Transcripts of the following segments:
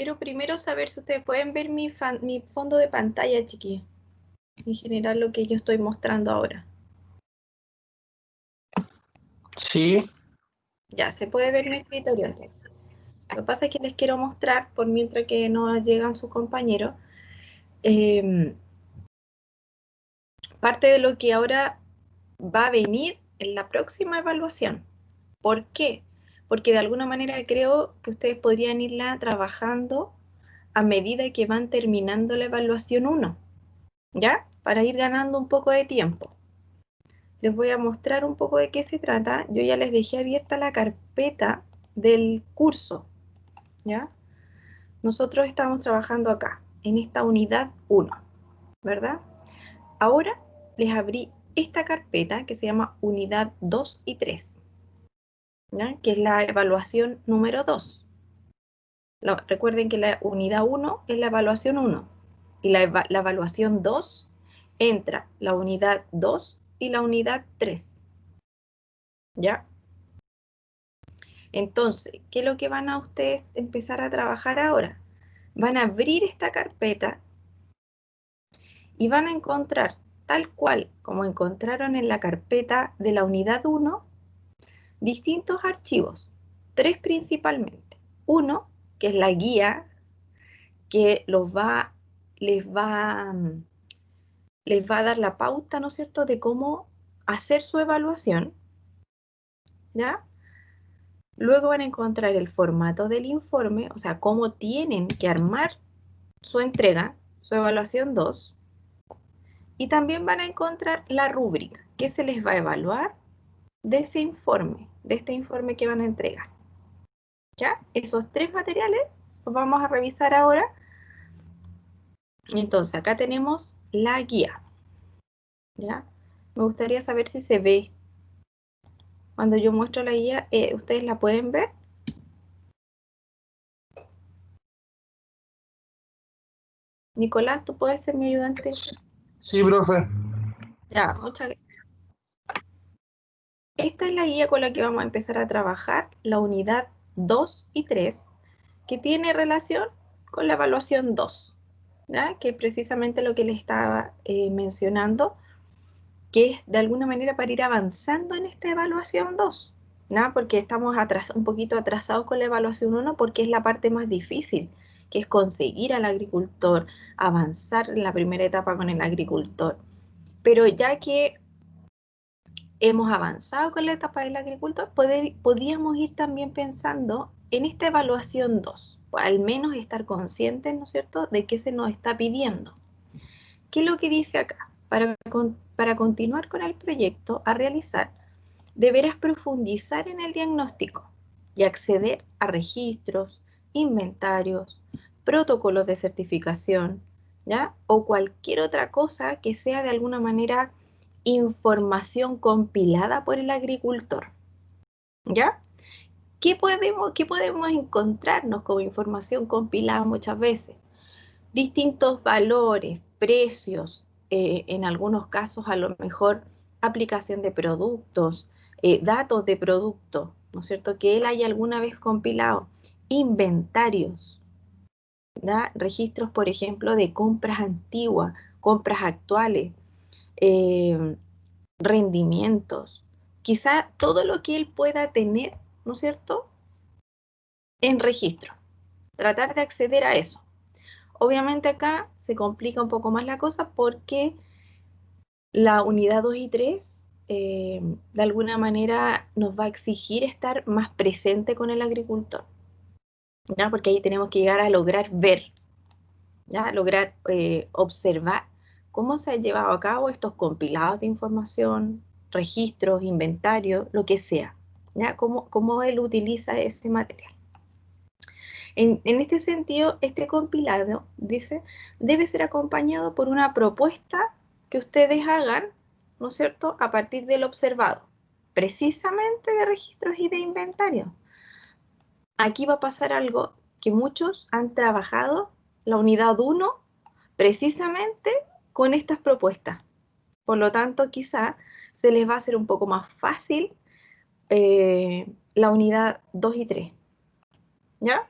quiero primero saber si ustedes pueden ver mi fondo de pantalla, chiquillos. En general, lo que yo estoy mostrando ahora. Sí. Ya, se puede ver mi escritorio entonces. Lo que pasa es que les quiero mostrar, por mientras que no llegan sus compañeros, parte de lo que ahora va a venir en la próxima evaluación. ¿Por qué? Porque de alguna manera creo que ustedes podrían irla trabajando a medida que van terminando la evaluación 1, ¿ya? Para ir ganando un poco de tiempo. Les voy a mostrar un poco de qué se trata. Yo ya les dejé abierta la carpeta del curso, ¿ya? Nosotros estamos trabajando acá, en esta unidad 1, ¿verdad? Ahora les abrí esta carpeta que se llama unidad 2 y 3, ¿ya? Que es la evaluación número 2. Recuerden que la unidad 1 es la evaluación 1 y la evaluación 2 entra la unidad 2 y la unidad 3, ¿ya? Entonces, ¿qué es lo que van a ustedes empezar a trabajar ahora? Van a abrir esta carpeta y van a encontrar, tal cual como encontraron en la carpeta de la unidad 1, distintos archivos, 3 principalmente. Uno, que es la guía, que les va a dar la pauta, ¿no es cierto?, de cómo hacer su evaluación, ¿ya? Luego van a encontrar el formato del informe, o sea, cómo tienen que armar su entrega, su evaluación 2, y también van a encontrar la rúbrica, que se les va a evaluar de ese informe, de este informe que van a entregar. ¿Ya? Esos 3 materiales los vamos a revisar ahora. Entonces, acá tenemos la guía, ¿ya? Me gustaría saber si se ve. Cuando yo muestro la guía, ¿ustedes la pueden ver? Nicolás, ¿tú puedes ser mi ayudante? Sí, profe. Ya, muchas gracias. Esta es la guía con la que vamos a empezar a trabajar, la unidad 2 y 3, que tiene relación con la evaluación 2, ¿ya? Que es precisamente lo que les estaba mencionando, que es de alguna manera para ir avanzando en esta evaluación 2, ¿no? Porque estamos un poquito atrasados con la evaluación 1 porque es la parte más difícil, que es conseguir al agricultor, avanzar en la primera etapa con el agricultor. Pero ya que hemos avanzado con la etapa del agricultor, podríamos ir también pensando en esta evaluación 2, al menos estar conscientes, ¿no es cierto?, de qué se nos está pidiendo. ¿Qué es lo que dice acá? Para continuar con el proyecto a realizar, deberás profundizar en el diagnóstico y acceder a registros, inventarios, protocolos de certificación, ¿ya? O cualquier otra cosa que sea de alguna manera información compilada por el agricultor, ¿ya? ¿Qué podemos encontrarnos como información compilada muchas veces? Distintos valores, precios, en algunos casos a lo mejor aplicación de productos, datos de producto, ¿no es cierto?, que él haya alguna vez compilado, inventarios, ¿ya? Registros, por ejemplo, de compras antiguas, compras actuales, rendimientos, quizá todo lo que él pueda tener, ¿no es cierto?, en registro, tratar de acceder a eso. Obviamente acá se complica un poco más la cosa porque la unidad 2 y 3 de alguna manera nos va a exigir estar más presente con el agricultor, ¿ya? Porque ahí tenemos que llegar a lograr ver, ¿ya? Lograr observar cómo se han llevado a cabo estos compilados de información, registros, inventarios, lo que sea, ¿ya? Cómo él utiliza ese material. En este sentido, este compilado, dice, debe ser acompañado por una propuesta que ustedes hagan, ¿no es cierto?, a partir del observado, precisamente de registros y de inventario. Aquí va a pasar algo que muchos han trabajado, la unidad 1, precisamente con estas propuestas. Por lo tanto, quizá se les va a hacer un poco más fácil la unidad 2 y 3. ¿Ya?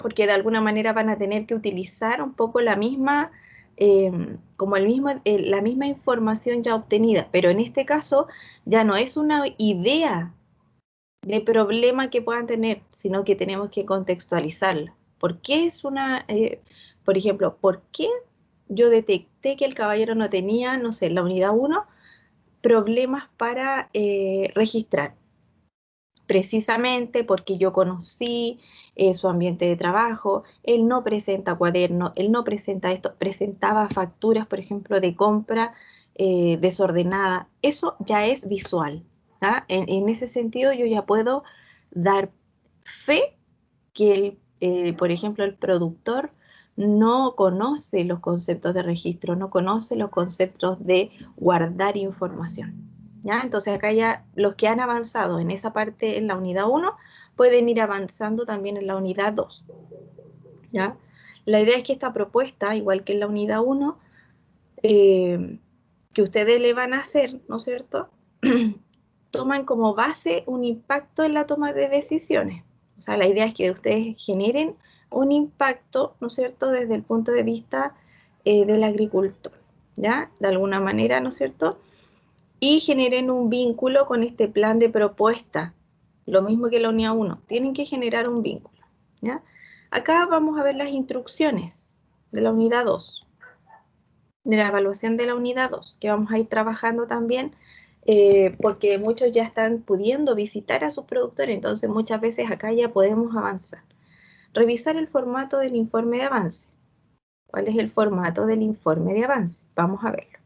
porque de alguna manera van a tener que utilizar un poco la misma, la misma información ya obtenida, pero en este caso ya no es una idea de problema que puedan tener, sino que tenemos que contextualizarla. ¿Por qué por ejemplo, por qué yo detecté que el caballero no tenía, no sé, en la unidad 1, problemas para registrar? Precisamente porque yo conocí su ambiente de trabajo, él no presenta cuaderno, él no presenta esto, presentaba facturas, por ejemplo, de compra desordenada. Eso ya es visual. ¿Ah? En ese sentido yo ya puedo dar fe que, por ejemplo, el productor no conoce los conceptos de registro, no conoce los conceptos de guardar información. ¿Ya? Entonces acá ya los que han avanzado en esa parte en la unidad 1 pueden ir avanzando también en la unidad 2. ¿Ya? La idea es que esta propuesta, igual que en la unidad 1, que ustedes le van a hacer, ¿no es cierto? Toman como base un impacto en la toma de decisiones. O sea, la idea es que ustedes generen un impacto, ¿no es cierto?, desde el punto de vista del agricultor, ¿ya? De alguna manera, ¿no es cierto? Y generen un vínculo con este plan de propuesta. Lo mismo que la unidad 1. Tienen que generar un vínculo, ¿ya? Acá vamos a ver las instrucciones de la unidad 2, de la evaluación de la unidad 2, que vamos a ir trabajando también, porque muchos ya están pudiendo visitar a sus productores, entonces muchas veces acá ya podemos avanzar. Revisar el formato del informe de avance. ¿Cuál es el formato del informe de avance? Vamos a verlo.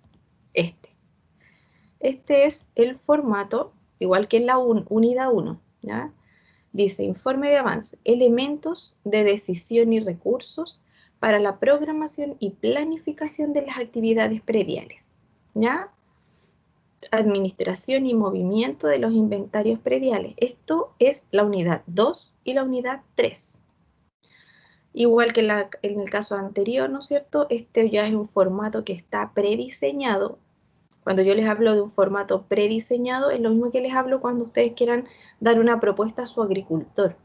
Este es el formato, igual que en la unidad 1, ¿ya? Dice, informe de avance, elementos de decisión y recursos para la programación y planificación de las actividades prediales, ¿ya? Administración y movimiento de los inventarios prediales. Esto es la unidad 2 y la unidad 3. Igual que en el caso anterior, ¿no es cierto? Este ya es un formato que está prediseñado. Cuando yo les hablo de un formato prediseñado, es lo mismo que les hablo cuando ustedes quieran dar una propuesta a su agricultor.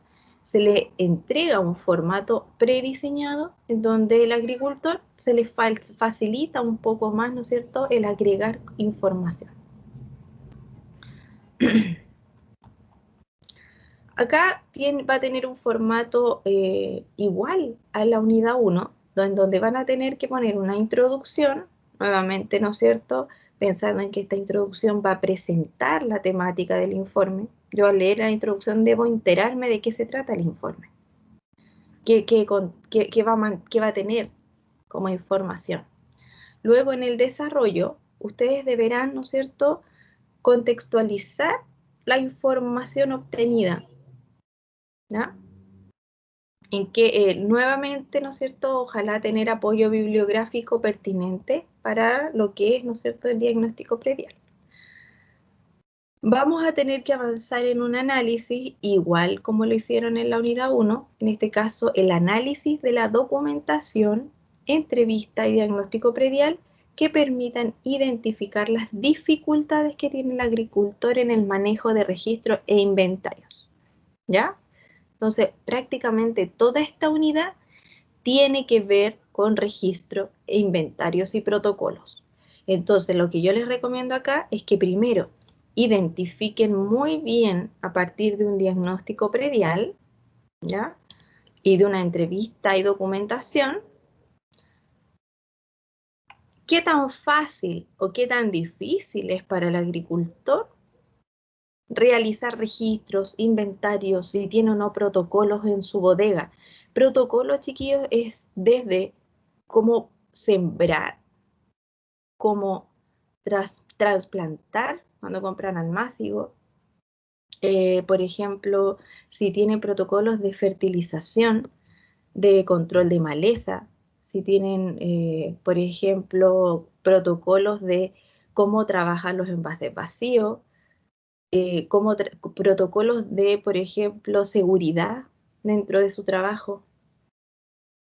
Se le entrega un formato prediseñado en donde el agricultor se le facilita un poco más, ¿no es cierto?, el agregar información. Acá va a tener un formato igual a la unidad 1, donde van a tener que poner una introducción, nuevamente, ¿no es cierto?, pensando en que esta introducción va a presentar la temática del informe. Yo al leer la introducción debo enterarme de qué se trata el informe, qué va a tener como información. Luego en el desarrollo, ustedes deberán, ¿no es cierto?, contextualizar la información obtenida, ¿ya? En que nuevamente, ¿no es cierto?, ojalá tener apoyo bibliográfico pertinente para lo que es, ¿no es cierto?, el diagnóstico predial. Vamos a tener que avanzar en un análisis, igual como lo hicieron en la unidad 1, en este caso el análisis de la documentación, entrevista y diagnóstico predial que permitan identificar las dificultades que tiene el agricultor en el manejo de registros e inventarios, ¿ya? Entonces, prácticamente toda esta unidad tiene que ver con registro e inventarios y protocolos. Entonces, lo que yo les recomiendo acá es que primero identifiquen muy bien a partir de un diagnóstico predial, ¿ya?, y de una entrevista y documentación, qué tan fácil o qué tan difícil es para el agricultor realizar registros, inventarios, si tiene o no protocolos en su bodega. Protocolo, chiquillos, es desde cómo sembrar, cómo trasplantar cuando compran al masivo. Por ejemplo, si tienen protocolos de fertilización, de control de maleza, si tienen, por ejemplo, protocolos de cómo trabajar los envases vacíos, como protocolos de, por ejemplo, seguridad dentro de su trabajo,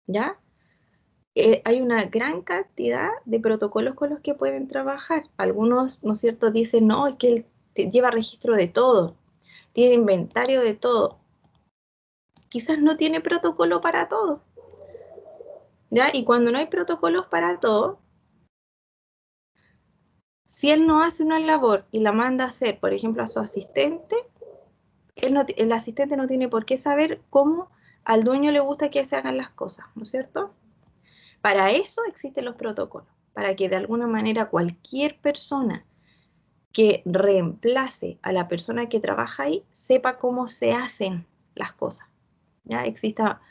¿ya? Hay una gran cantidad de protocolos con los que pueden trabajar. Algunos, ¿no es cierto?, dicen, no, es que él lleva registro de todo, tiene inventario de todo. quizás no tiene protocolo para todo, ¿ya? Y cuando no hay protocolos para todo, si él no hace una labor y la manda a hacer, por ejemplo, a su asistente, el asistente no tiene por qué saber cómo al dueño le gusta que se hagan las cosas, ¿no es cierto? Para eso existen los protocolos, para que de alguna manera cualquier persona que reemplace a la persona que trabaja ahí sepa cómo se hacen las cosas, ¿ya? Exista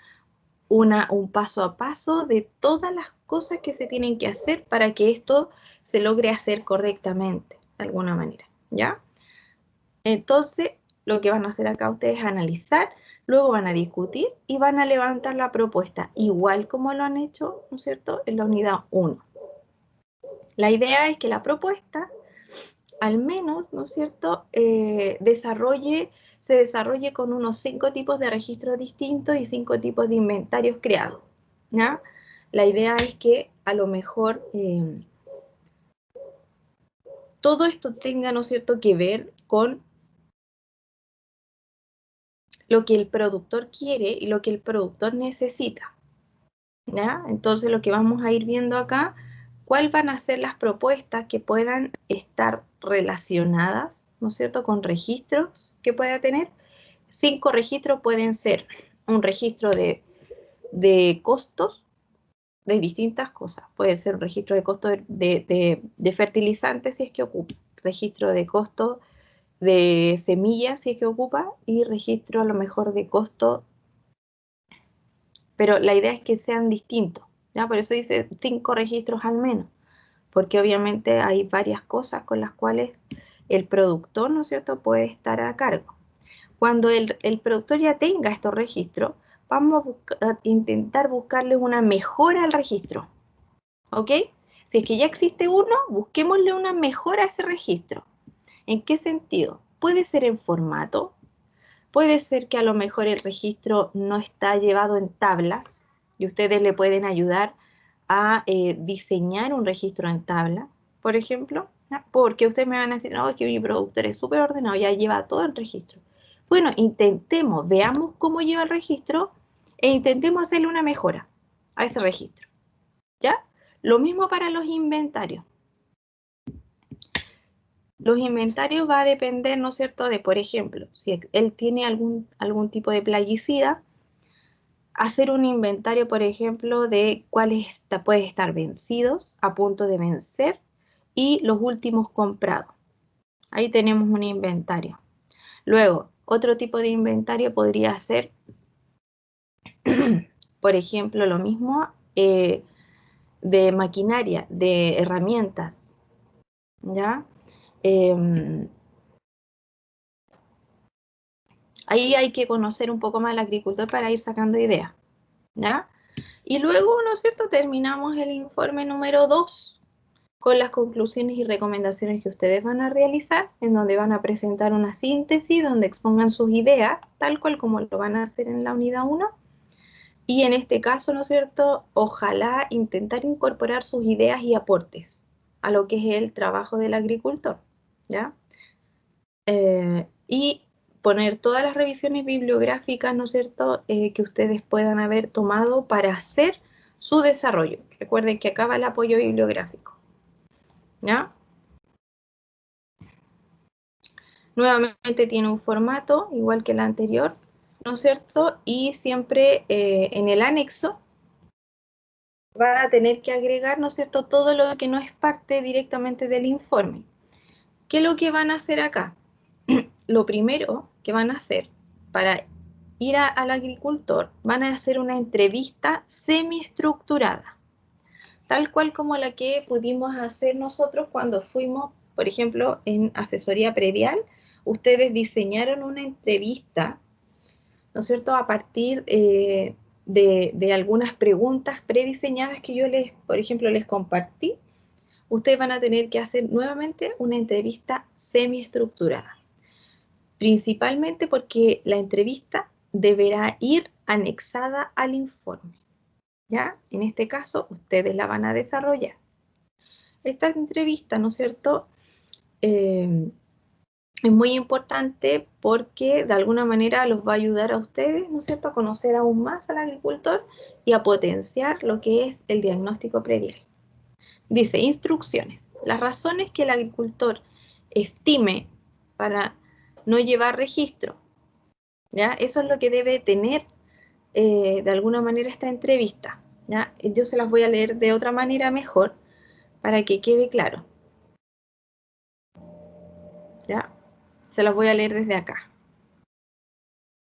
un paso a paso de todas las cosas que se tienen que hacer para que esto se logre hacer correctamente, de alguna manera, ¿ya? Entonces, lo que van a hacer acá ustedes es analizar, luego van a discutir y van a levantar la propuesta, igual como lo han hecho, ¿no es cierto?, en la unidad 1. La idea es que la propuesta, al menos, ¿no es cierto?, se desarrolle con unos 5 tipos de registros distintos y 5 tipos de inventarios creados, ¿ya? La idea es que a lo mejor todo esto tenga, ¿no es cierto?, que ver con lo que el productor quiere y lo que el productor necesita, ¿ya? Entonces lo que vamos a ir viendo acá, cuáles van a ser las propuestas que puedan estar relacionadas, ¿no es cierto?, con registros que pueda tener. 5 registros pueden ser un registro de costos de distintas cosas. Puede ser un registro de costos de fertilizantes si es que ocupa, registro de costos de semillas si es que ocupa y registro a lo mejor de costo, pero la idea es que sean distintos, ¿ya? Por eso dice 5 registros al menos, porque obviamente hay varias cosas con las cuales el productor, ¿no es cierto?, puede estar a cargo. Cuando el productor ya tenga estos registros, vamos a intentar buscarle una mejora al registro, ¿ok? Si es que ya existe uno, busquémosle una mejora a ese registro. ¿En qué sentido? Puede ser en formato, puede ser que a lo mejor el registro no está llevado en tablas y ustedes le pueden ayudar a diseñar un registro en tabla, por ejemplo, ¿no? Porque ustedes me van a decir, no, es que mi productor es súper ordenado, ya lleva todo el registro. Bueno, intentemos, veamos cómo lleva el registro e intentemos hacerle una mejora a ese registro, ¿ya? Lo mismo para los inventarios. Los inventarios va a depender, ¿no es cierto?, de, por ejemplo, si él tiene algún tipo de plaguicida, hacer un inventario, por ejemplo, de cuáles pueden estar vencidos, a punto de vencer, y los últimos comprados. Ahí tenemos un inventario. Luego, otro tipo de inventario podría ser, por ejemplo, lo mismo de maquinaria, de herramientas, ¿ya? Ahí hay que conocer un poco más al agricultor para ir sacando ideas, ¿ya? Y luego, ¿no es cierto?, terminamos el informe número 2 con las conclusiones y recomendaciones que ustedes van a realizar, en donde van a presentar una síntesis, donde expongan sus ideas, tal cual como lo van a hacer en la unidad 1. Y en este caso, ¿no es cierto?, ojalá intentar incorporar sus ideas y aportes a lo que es el trabajo del agricultor, ¿ya? Y poner todas las revisiones bibliográficas, ¿no es cierto?, que ustedes puedan haber tomado para hacer su desarrollo. Recuerden que acá va el apoyo bibliográfico, ¿ya? Nuevamente tiene un formato igual que el anterior, ¿no es cierto? Y siempre en el anexo van a tener que agregar, ¿no es cierto?, todo lo que no es parte directamente del informe. ¿Qué es lo que van a hacer acá? Lo primero que van a hacer para ir al agricultor, van a hacer una entrevista semiestructurada, tal cual como la que pudimos hacer nosotros cuando fuimos, por ejemplo, en asesoría predial. Ustedes diseñaron una entrevista, ¿no es cierto?, a partir de algunas preguntas prediseñadas que yo por ejemplo, les compartí. Ustedes van a tener que hacer nuevamente una entrevista semiestructurada, principalmente porque la entrevista deberá ir anexada al informe, ¿ya? En este caso, ustedes la van a desarrollar. Esta entrevista, ¿no es cierto?, es muy importante porque de alguna manera los va a ayudar a ustedes, ¿no es cierto?, a conocer aún más al agricultor y a potenciar lo que es el diagnóstico predial. Dice, instrucciones. Las razones que el agricultor estime para no llevar registro, ¿ya? Eso es lo que debe tener de alguna manera esta entrevista, ¿ya? Yo se las voy a leer de otra manera mejor para que quede claro, ¿ya? Se las voy a leer desde acá,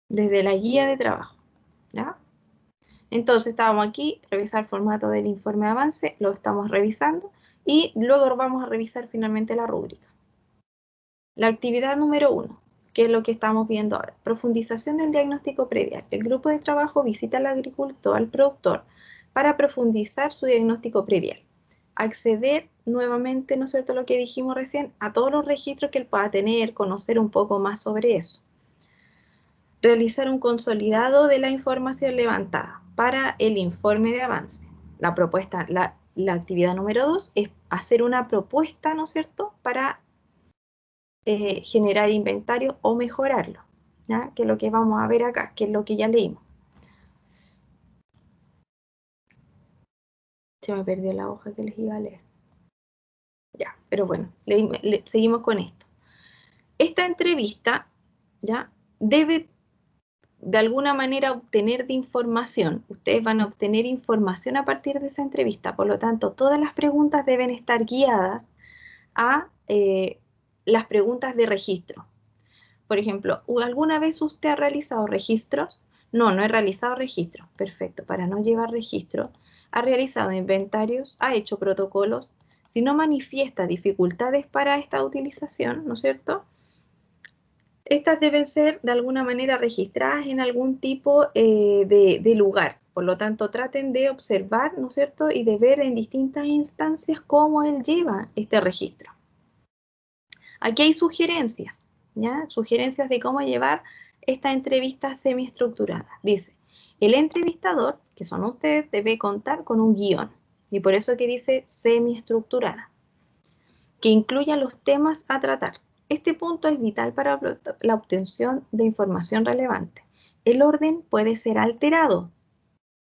desde la guía de trabajo, ¿ya? Entonces estábamos aquí, revisar el formato del informe de avance, lo estamos revisando y luego vamos a revisar finalmente la rúbrica. La actividad número 1, que es lo que estamos viendo ahora, profundización del diagnóstico predial. El grupo de trabajo visita al agricultor, al productor, para profundizar su diagnóstico predial. Acceder nuevamente, ¿no es cierto?, lo que dijimos recién, a todos los registros que él pueda tener, conocer un poco más sobre eso. Realizar un consolidado de la información levantada para el informe de avance. La propuesta, la actividad número 2 es hacer una propuesta, ¿no es cierto?, para generar inventario o mejorarlo, ¿ya? Que es lo que vamos a ver acá, que es lo que ya leímos. Se me perdió la hoja que les iba a leer. Ya, pero bueno, seguimos con esto. Esta entrevista, ¿ya?, debe de alguna manera obtener de información. Ustedes van a obtener información a partir de esa entrevista, por lo tanto, todas las preguntas deben estar guiadas a las preguntas de registro. Por ejemplo, ¿alguna vez usted ha realizado registros? No, no he realizado registros. Perfecto, para no llevar registro. ¿Ha realizado inventarios? ¿Ha hecho protocolos? Si no manifiesta dificultades para esta utilización, ¿no es cierto?, estas deben ser de alguna manera registradas en algún tipo de lugar. Por lo tanto, traten de observar, ¿no es cierto?, y de ver en distintas instancias cómo él lleva este registro. Aquí hay sugerencias, ¿ya? Sugerencias de cómo llevar esta entrevista semiestructurada. Dice, el entrevistador, que son ustedes, debe contar con un guión. Y por eso que dice semiestructurada, que incluya los temas a tratar. Este punto es vital para la obtención de información relevante. El orden puede ser alterado,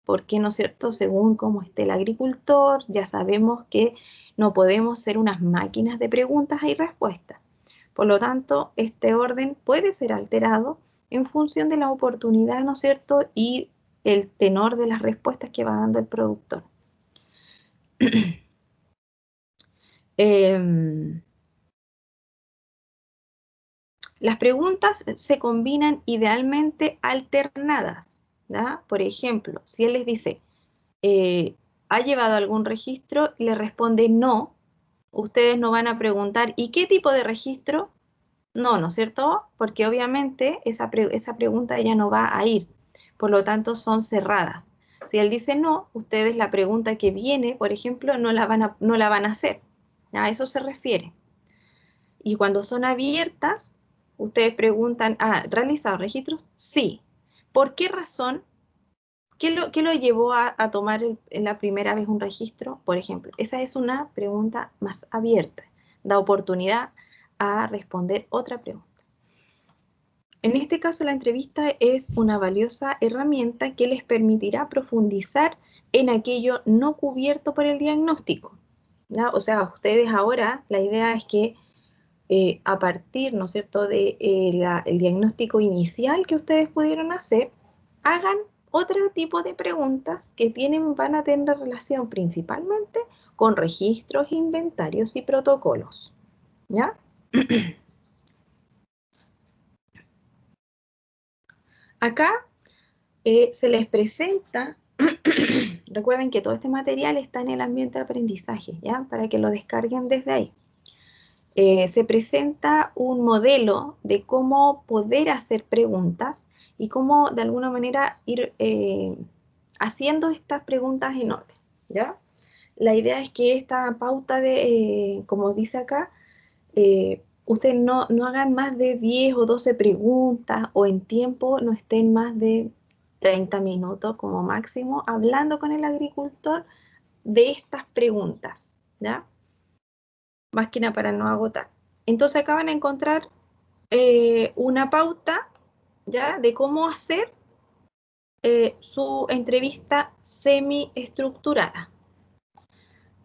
porque, ¿no es cierto?, según cómo esté el agricultor, ya sabemos que no podemos ser unas máquinas de preguntas y respuestas. Por lo tanto, este orden puede ser alterado en función de la oportunidad, ¿no es cierto?, y el tenor de las respuestas que va dando el productor. Las preguntas se combinan idealmente alternadas, ¿ya? Por ejemplo, si él les dice, ¿ha llevado algún registro?, y le responde no, ustedes no van a preguntar, ¿y qué tipo de registro? No, ¿no es cierto? Porque obviamente esa pregunta ya no va a ir, por lo tanto son cerradas. Si él dice no, ustedes la pregunta que viene, por ejemplo, no la van a hacer. A eso se refiere. Y cuando son abiertas, ustedes preguntan, ¿ha realizado registros? Sí. ¿Por qué razón? ¿Qué lo llevó a tomar en la primera vez un registro? Por ejemplo, esa es una pregunta más abierta. Da oportunidad a responder otra pregunta. En este caso, la entrevista es una valiosa herramienta que les permitirá profundizar en aquello no cubierto por el diagnóstico, ¿ya? O sea, ustedes ahora, la idea es que a partir, ¿no es cierto?, de el diagnóstico inicial que ustedes pudieron hacer, hagan otro tipo de preguntas que van a tener relación principalmente con registros, inventarios y protocolos, ¿ya? Acá se les presenta, recuerden que todo este material está en el ambiente de aprendizaje, ¿ya?, para que lo descarguen desde ahí. Se presenta un modelo de cómo poder hacer preguntas y cómo de alguna manera ir haciendo estas preguntas en orden, ¿ya? La idea es que esta pauta como dice acá, ustedes no hagan más de 10 o 12 preguntas, o en tiempo no estén más de 30 minutos como máximo hablando con el agricultor de estas preguntas, ¿ya? Más que nada para no agotar. Entonces acá van a encontrar una pauta, ¿ya?, de cómo hacer su entrevista semi-estructurada.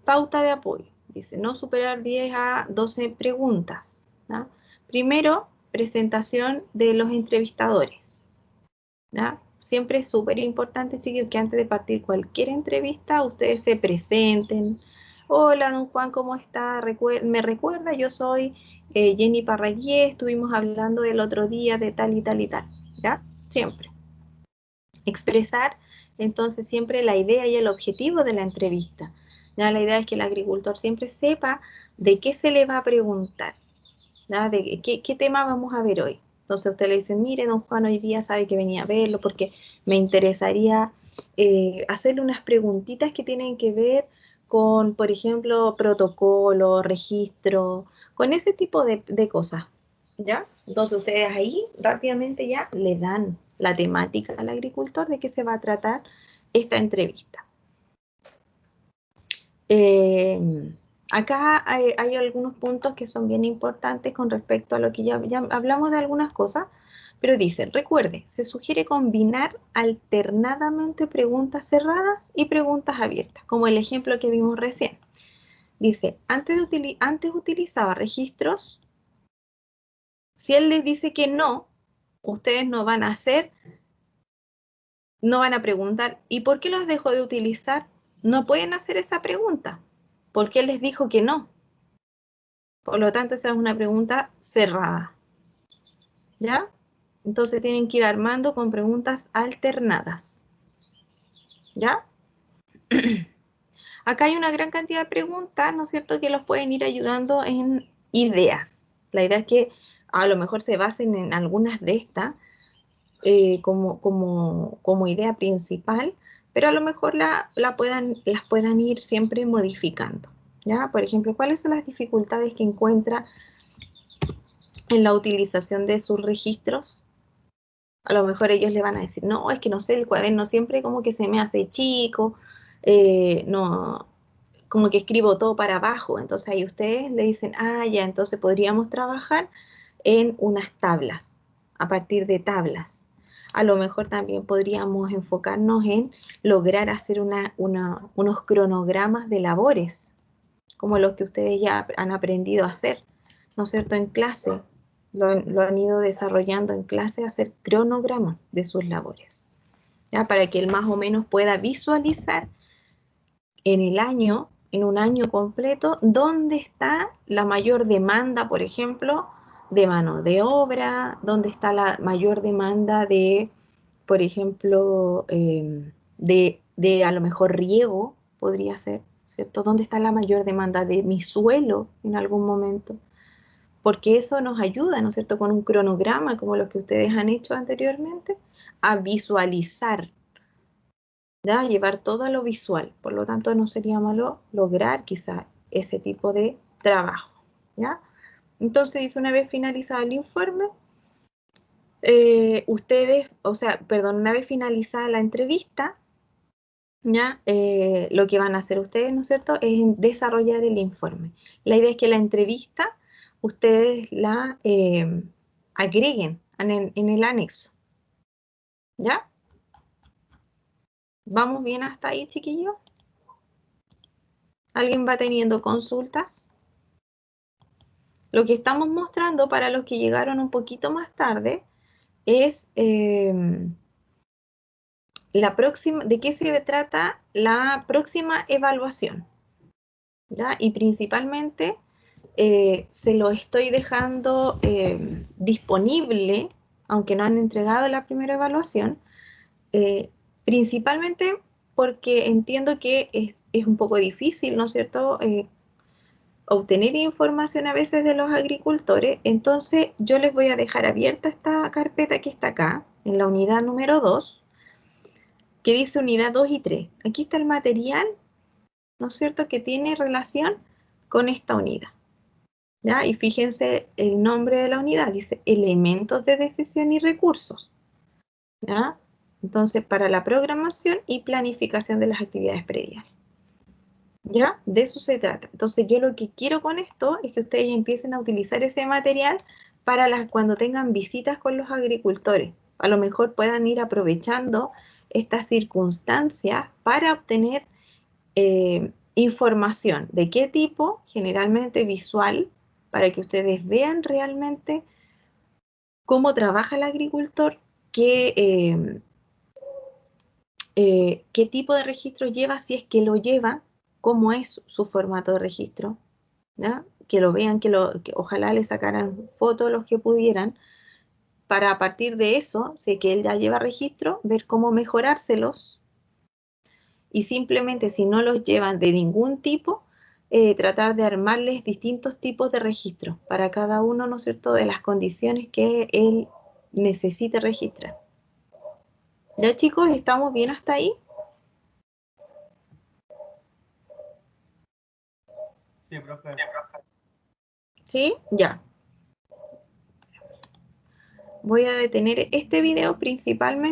Pauta de apoyo. Dice, no superar 10 a 12 preguntas, ¿ya? Primero, presentación de los entrevistadores, ¿ya? Siempre es súper importante, chicos, que antes de partir cualquier entrevista, ustedes se presenten. Hola, don Juan, ¿cómo está? ¿Me recuerda? Yo soy Jenny Parragué, estuvimos hablando el otro día de tal y tal y tal, ¿ya? Siempre. Expresar, entonces, siempre la idea y el objetivo de la entrevista. ¿Ya? La idea es que el agricultor siempre sepa de qué se le va a preguntar, ¿ya? De qué tema vamos a ver hoy. Entonces usted le dice, mire, don Juan, hoy día sabe que venía a verlo porque me interesaría hacerle unas preguntitas que tienen que ver con, por ejemplo, protocolo, registro, con ese tipo de cosas, ¿ya? Entonces ustedes ahí rápidamente ya le dan la temática al agricultor de qué se va a tratar esta entrevista. Acá hay algunos puntos que son bien importantes con respecto a lo que ya hablamos de algunas cosas, pero dice, recuerde, se sugiere combinar alternadamente preguntas cerradas y preguntas abiertas, como el ejemplo que vimos recién. Dice, antes utilizaba registros. Si él les dice que no, ustedes no van a preguntar, ¿y por qué los dejó de utilizar? No pueden hacer esa pregunta, porque él les dijo que no. Por lo tanto, esa es una pregunta cerrada, ¿ya? Entonces tienen que ir armando con preguntas alternadas, ¿ya? Acá hay una gran cantidad de preguntas, ¿no es cierto?, que los pueden ir ayudando en ideas. La idea es que a lo mejor se basen en algunas de estas como idea principal, pero a lo mejor las puedan ir siempre modificando, ¿ya? Por ejemplo, ¿cuáles son las dificultades que encuentra en la utilización de sus registros? A lo mejor ellos le van a decir, no, es que no sé, el cuaderno siempre como que se me hace chico, no, como que escribo todo para abajo. Entonces ahí ustedes le dicen, ah, ya, entonces podríamos trabajar en unas tablas, a partir de tablas. A lo mejor también podríamos enfocarnos en lograr hacer unos cronogramas de labores, como los que ustedes ya han aprendido a hacer, ¿no es cierto?, en clase. Lo han ido desarrollando en clase, hacer cronogramas de sus labores, ¿ya? Para que él más o menos pueda visualizar en un año completo, dónde está la mayor demanda, por ejemplo, de mano de obra, dónde está la mayor demanda de, por ejemplo, de a lo mejor riego, podría ser, ¿cierto? ¿Dónde está la mayor demanda de mi suelo en algún momento? Porque eso nos ayuda, ¿no es cierto?, con un cronograma como los que ustedes han hecho anteriormente, a visualizar, ¿ya? Llevar todo a lo visual. Por lo tanto, no sería malo lograr quizá ese tipo de trabajo, ¿ya? Entonces, una vez finalizado el informe, una vez finalizada la entrevista, ¿ya? Lo que van a hacer ustedes, ¿no es cierto?, es desarrollar el informe. La idea es que la entrevista ustedes la agreguen en el anexo, ¿ya? ¿Vamos bien hasta ahí, chiquillos? ¿Alguien va teniendo consultas? Lo que estamos mostrando para los que llegaron un poquito más tarde es de qué se trata la próxima evaluación, ¿ya? Y principalmente se lo estoy dejando disponible, aunque no han entregado la primera evaluación, principalmente porque entiendo que es un poco difícil, ¿no es cierto?, obtener información a veces de los agricultores. Entonces yo les voy a dejar abierta esta carpeta que está acá, en la unidad número 2, que dice unidad 2 y 3. Aquí está el material, ¿no es cierto?, que tiene relación con esta unidad, ¿ya? Y fíjense el nombre de la unidad, dice elementos de decisión y recursos, ¿ya? Entonces, para la programación y planificación de las actividades prediales, ¿ya? De eso se trata. Entonces, yo lo que quiero con esto es que ustedes empiecen a utilizar ese material para cuando tengan visitas con los agricultores. A lo mejor puedan ir aprovechando estas circunstancias para obtener información. ¿De qué tipo? Generalmente visual, para que ustedes vean realmente cómo trabaja el agricultor, qué tipo de registro lleva, si es que lo lleva, cómo es su formato de registro, ¿ya? Que lo vean, que ojalá le sacaran fotos los que pudieran, para a partir de eso, sé que él ya lleva registro, ver cómo mejorárselos, y simplemente si no los llevan de ningún tipo, tratar de armarles distintos tipos de registro para cada uno, ¿no es cierto?, de las condiciones que él necesite registrar. ¿Ya, chicos? ¿Estamos bien hasta ahí? Sí, profe. ¿Sí? Ya. Voy a detener este video principalmente